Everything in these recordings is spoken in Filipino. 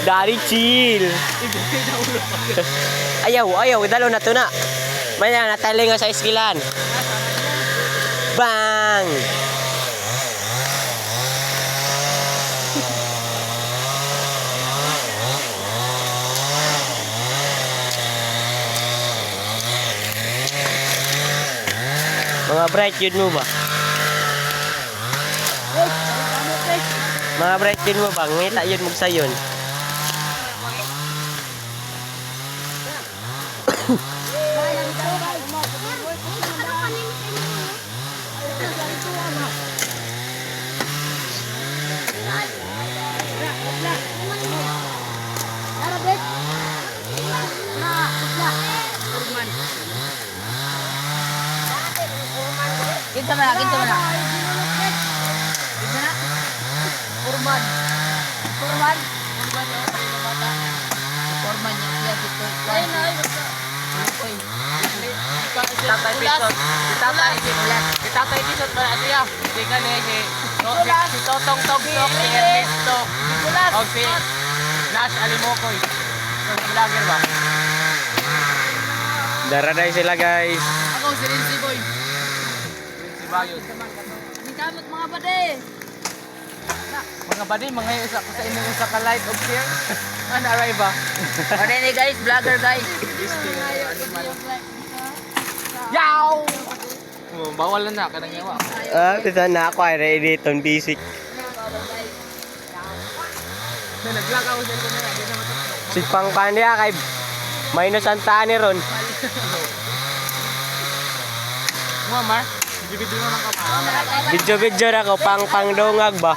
Daddy chill. Ayaw, dalo na to na. Maya natali nga sa iskilan. Bang. Mga bright yun mo ba? Mga bright yun mo ba? Ngita yun mo sayon. Kinsa mana? Kinsa mana? Kurban. Kurban. Kurban niya dito. Ay na. Tatay pisot. Tatay pisot para siya. Hindi ka na si Totong Togtok, si Ernesto. O si Nash Alimokoy. So, vlogger ba? Daraday sila guys. Ako si Rinsi Boy. Si Bayos. Ang kamot mga bade. Mga badi, mga isa ko sa inyong isa ka light of share. Ano, aray ba? Ano ni guys, vlogger guys. Yaw! Bawal na kanang yawa. Bisa na ako ay ready ton basic. Nag-vlog ako sa ito na yan. Di na matapos. Si Pangpan niya kay minus ang taan ni ron. Mga Mar, video mo lang ka. Video na ko pang dongag ba?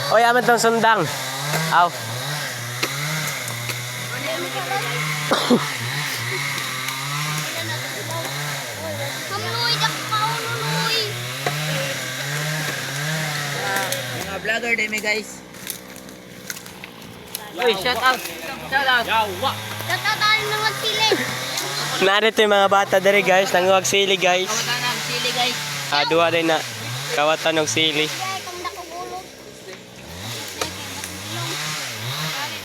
Oy, aman tong sundang. Aw. Mga vlogger din mi guys. Uy, shout out. Shout out. Yawa! Tatatalo na magsili. Narito yung mga bata diri guys, nanguwag sili guys. Kawatanang sili guys. Duha din na kawatan og sili.